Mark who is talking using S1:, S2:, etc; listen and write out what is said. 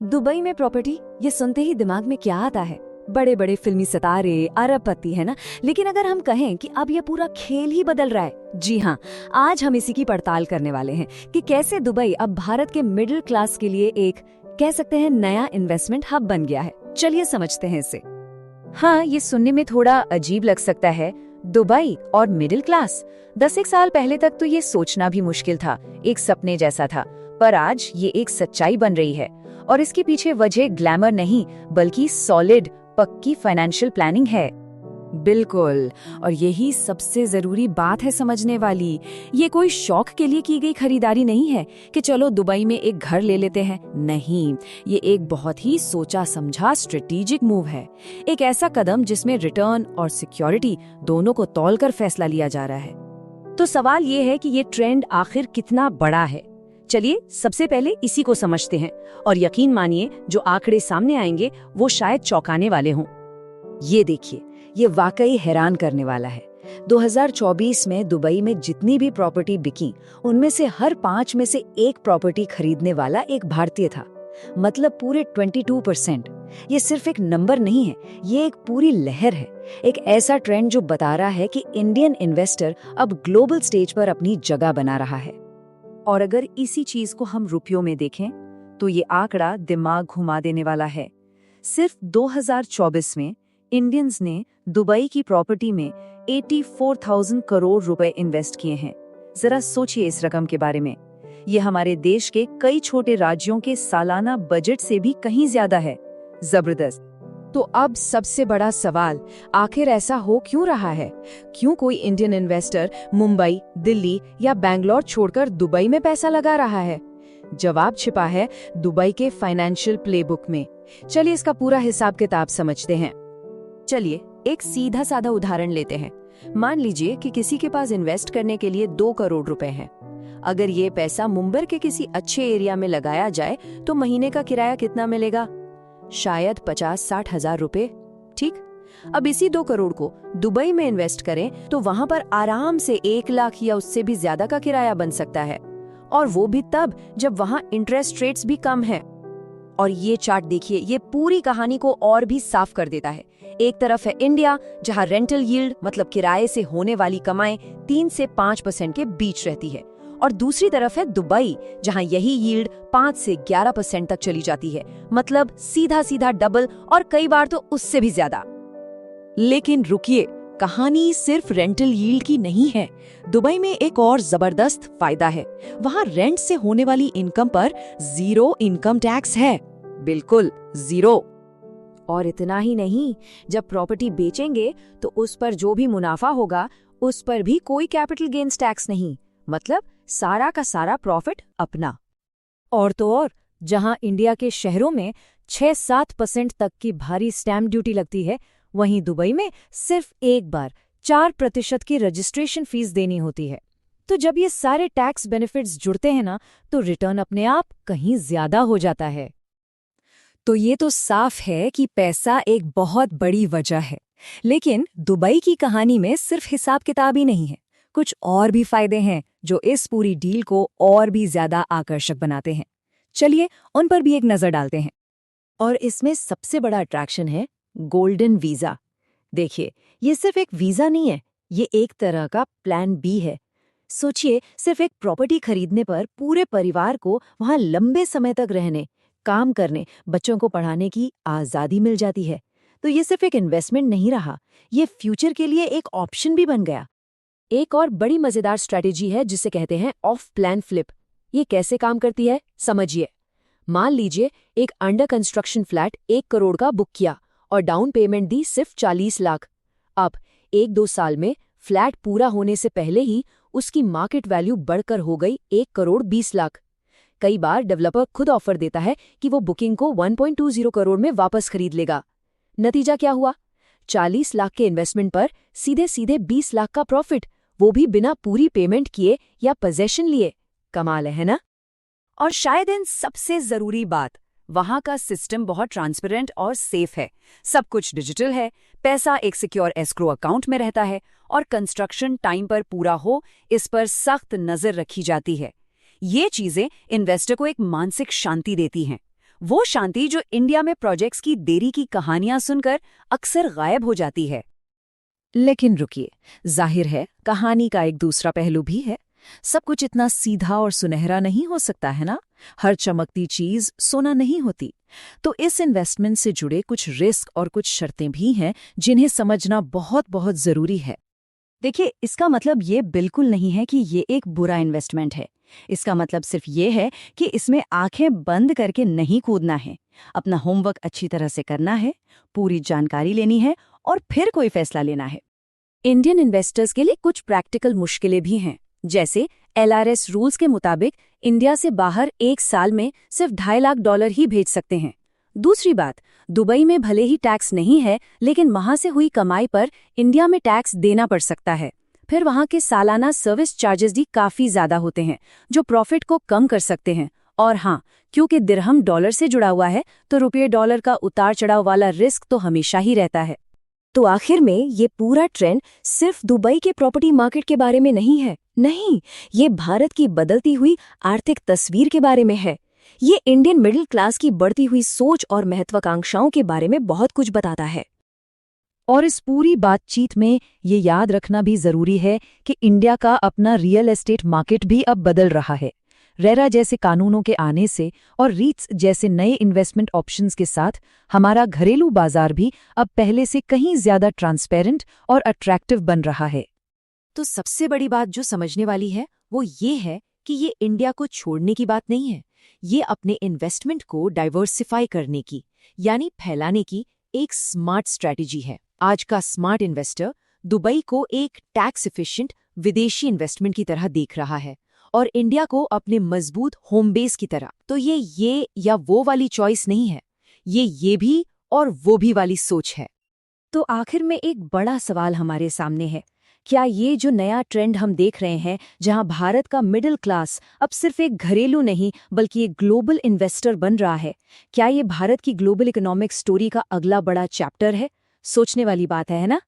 S1: Dubai में property, ये सुनते ही दिमाग में क्या आता है? बड़े बड़े फिल्मी सितारे, अरबपति, है ना। लेकिन अगर हम कहें कि अब ये पूरा खेल ही बदल रहा है, जी हाँ, आज हम इसी की पड़ताल करने वाले हैं कि कैसे दुबई अब भारत के मिडिल क्लास के लिए एक, कह सकते हैं, नया इन्वेस्टमेंट हब बन गया है। चलिए समझते हैं इसे।
S2: हाँ, ये सुनने में थोड़ा अजीब लग सकता है, दुबई और मिडिल क्लास। 10 साल पहले तक तो ये सोचना भी मुश्किल था, एक सपने जैसा था। पर आज ये एक सच्चाई बन रही है और इसके पीछे वजह ग्लैमर नहीं बल्कि सॉलिड, पक्की फाइनेंशियल प्लानिंग है।
S1: बिल्कुल, और यही सबसे जरूरी बात है समझने वाली। ये कोई शौक के लिए की गई खरीदारी नहीं है कि चलो दुबई में एक घर ले लेते हैं। नहीं, ये एक बहुत ही सोचा समझा स्ट्रेटेजिक मूव है। एक ऐसा कदम जिसमें रिटर्न और सिक्योरिटी दोनों को तौलकर फैसला लिया जा रहा है। तो सवाल ये है कि ये ट्रेंड आखिर कितना बड़ा है। चलिए सबसे पहले इसी को समझते हैं और यकीन मानिए जो आंकड़े सामने आएंगे वो शायद चौंकाने वाले हों। ये देखिए, ये वाकई हैरान करने वाला है। 2024 में दुबई में जितनी भी प्रॉपर्टी बिकी, उनमें से हर 5 में से एक प्रॉपर्टी खरीदने वाला एक भारतीय था। मतलब पूरे 22%। ये सिर्फ एक नंबर नहीं है, ये एक पूरी लहर है। एक ऐसा ट्रेंड जो बता रहा है कि इंडियन इन्वेस्टर अब ग्लोबल स्टेज पर अपनी जगह बना रहा है। और अगर इसी चीज को हम रुपयों में देखें तो ये आंकड़ा दिमाग घुमा देने वाला है। सिर्फ 2024 में इंडियंस ने दुबई की प्रॉपर्टी में 84,000 करोड़ रुपए इन्वेस्ट किए हैं। जरा सोचिए इस रकम के बारे में। ये हमारे देश के कई छोटे राज्यों के सालाना बजट से भी कहीं ज्यादा है। जबरदस्त। तो अब सबसे बड़ा सवाल, आखिर ऐसा हो क्यों रहा है? क्यों कोई इंडियन इन्वेस्टर मुंबई, दिल्ली या बैंगलोर छोड़कर दुबई में पैसा लगा रहा है? जवाब छिपा है दुबई के फाइनेंशियल प्लेबुक में। चलिए इसका पूरा हिसाब किताब समझते हैं। चलिए एक सीधा साधा उदाहरण लेते हैं। मान लीजिए कि किसी के पास इन्वेस्ट करने के लिए 2 करोड़ रुपए हैं। अगर ये पैसा मुंबई के किसी अच्छे एरिया में लगाया जाए तो महीने का किराया कितना मिलेगा? शायद 50-60 हजार रुपए। ठीक, अब इसी 2 करोड़ को दुबई में इन्वेस्ट करें तो वहां पर आराम से 1 लाख या उससे भी ज्यादा का किराया बन सकता है, और वो भी तब जब वहां इंटरेस्ट रेट्स भी कम हैं। और ये चार्ट देखिए, ये पूरी कहानी को और भी साफ कर देता है। एक तरफ है इंडिया, जहां रेंटल यील्ड मतलब किराए से होने वाली कमाई 3 से 5% के बीच रहती है, और दूसरी तरफ है दुबई, जहां यही यील्ड 5 से 11% तक चली जाती है। मतलब सीधा सीधा डबल, और कई बार तो उससे भी ज्यादा। लेकिन रुकिए, कहानी सिर्फ रेंटल यील्ड की नहीं है। दुबई में एक और जबरदस्त फायदा है। वहां रेंट से होने वाली इनकम पर 0 इनकम टैक्स है। बिल्कुल 0। और इतना ही नहीं, जब प्रॉपर्टी बेचेंगे तो उस पर जो भी मुनाफा होगा उस पर भी कोई कैपिटल गेन्स टैक्स नहीं। मतलब सारा का सारा प्रॉफिट अपना। और तो और, जहां इंडिया के शहरों में 6-7% तक की भारी स्टैम्प ड्यूटी लगती है, वहीं दुबई में सिर्फ एक बार 4% की रजिस्ट्रेशन फीस देनी होती है। तो जब ये सारे टैक्स बेनिफिट्स जुड़ते हैं ना, तो रिटर्न अपने आप कहीं ज्यादा हो जाता है। तो ये तो साफ है कि पैसा एक बहुत बड़ी वजह है। लेकिन दुबई की कहानी में सिर्फ हिसाब किताब ही नहीं है, कुछ और भी फायदे हैं जो इस पूरी डील को और भी ज्यादा आकर्षक बनाते हैं। चलिए उन पर भी एक नजर डालते हैं। और इसमें सबसे बड़ा अट्रैक्शन है गोल्डन वीजा। देखिए, ये सिर्फ एक वीजा नहीं है, ये एक तरह का प्लान बी है। सोचिए, सिर्फ एक प्रॉपर्टी खरीदने पर पूरे परिवार को वहां लंबे समय तक रहने, काम करने, बच्चों को पढ़ाने की आजादी मिल जाती है। तो ये सिर्फ एक इन्वेस्टमेंट नहीं रहा, ये फ्यूचर के लिए एक ऑप्शन भी बन गया। एक और बड़ी मजेदार स्ट्रेटेजी है जिसे कहते हैं ऑफ प्लान फ्लिप। ये कैसे काम करती है, समझिए। मान लीजिए एक अंडर कंस्ट्रक्शन फ्लैट 1 करोड़ का बुक किया और डाउन पेमेंट दी सिर्फ 40 लाख। अब 1-2 साल में फ्लैट पूरा होने से पहले ही उसकी मार्केट वैल्यू बढ़कर हो गई 1 करोड़ 20 लाख। कई बार डेवलपर खुद ऑफर देता है कि वो बुकिंग को 1.20 करोड़ में वापस खरीद लेगा। नतीजा क्या हुआ? 40 लाख के इन्वेस्टमेंट पर सीधे सीधे 20 लाख का प्रॉफिट, वो भी बिना पूरी पेमेंट किए या पोजेशन लिए। कमाल है ना? और शायद इन सबसे जरूरी बात, वहां का सिस्टम बहुत ट्रांसपेरेंट और सेफ है। सब कुछ डिजिटल है, पैसा एक सिक्योर एस्क्रो अकाउंट में रहता है, और कंस्ट्रक्शन टाइम पर पूरा हो इस पर सख्त नजर रखी जाती है। ये चीजें इन्वेस्टर को एक मानसिक शांति देती हैं।
S2: वो शांति जो इंडिया में प्रोजेक्ट्स की देरी की कहानियां सुनकर अक्सर गायब हो जाती है।
S1: लेकिन रुकिए, जाहिर है कहानी का एक दूसरा पहलू भी है। सब कुछ इतना सीधा और सुनहरा नहीं हो सकता है ना। हर चमकती चीज सोना नहीं होती। तो इस इन्वेस्टमेंट से जुड़े कुछ रिस्क और कुछ शर्तें भी हैं जिन्हें समझना बहुत बहुत जरूरी है।
S2: देखिए, इसका मतलब ये बिल्कुल नहीं है कि ये एक बुरा इन्वेस्टमेंट है। इसका मतलब सिर्फ ये है कि इसमें आंखें बंद करके नहीं कूदना है, अपना होमवर्क अच्छी तरह से करना है, पूरी जानकारी लेनी है और फिर कोई फैसला लेना है।
S1: इंडियन इन्वेस्टर्स के लिए कुछ प्रैक्टिकल मुश्किलें भी हैं, जैसे LRS रूल्स के मुताबिक इंडिया से बाहर 1 साल में सिर्फ $2.5 लाख ही भेज सकते हैं। दूसरी बात, दुबई में भले ही टैक्स नहीं है, लेकिन वहां से हुई कमाई पर इंडिया में टैक्स देना पड़ सकता है। फिर वहां के सालाना सर्विस चार्जेस भी काफी ज्यादा होते हैं, जो प्रॉफिट को कम कर सकते हैं। और हाँ, क्योंकि दिरहम डॉलर से जुड़ा हुआ है, तो रुपये डॉलर का उतार चढ़ाव वाला रिस्क तो हमेशा ही रहता है।
S3: तो आखिर में ये पूरा ट्रेंड सिर्फ दुबई के प्रॉपर्टी मार्केट के बारे में नहीं है। नहीं, ये भारत की बदलती हुई आर्थिक तस्वीर के बारे में है। ये इंडियन मिडिल क्लास की बढ़ती हुई सोच और महत्वाकांक्षाओं के बारे में बहुत कुछ बताता है।
S2: और इस पूरी बातचीत में ये याद रखना भी जरूरी है कि इंडिया का अपना रियल एस्टेट मार्केट भी अब बदल रहा है। रेरा जैसे कानूनों के आने से और रीट्स जैसे नए इन्वेस्टमेंट ऑप्शंस के साथ हमारा घरेलू बाजार भी अब पहले से कहीं ज्यादा ट्रांसपेरेंट और अट्रैक्टिव बन रहा है।
S1: तो सबसे बड़ी बात जो समझने वाली है वो ये है कि ये इंडिया को छोड़ने की बात नहीं है। ये अपने इन्वेस्टमेंट को डाइवर्सिफाई करने की, यानी फैलाने की एक स्मार्ट स्ट्रैटेजी है। आज का स्मार्ट इन्वेस्टर दुबई को एक टैक्स एफिशिएंट विदेशी इन्वेस्टमेंट की तरह देख रहा है और इंडिया को अपने मजबूत होम बेस की तरह। तो ये या वो वाली चॉइस नहीं है, ये भी और वो भी वाली सोच है।
S3: तो आखिर में एक बड़ा सवाल हमारे सामने है, क्या ये जो नया ट्रेंड हम देख रहे हैं, जहां भारत का मिडिल क्लास अब सिर्फ एक घरेलू नहीं बल्कि एक ग्लोबल इन्वेस्टर बन रहा है, क्या ये भारत की ग्लोबल इकोनॉमिक स्टोरी का अगला बड़ा चैप्टर है? सोचने वाली बात है ना?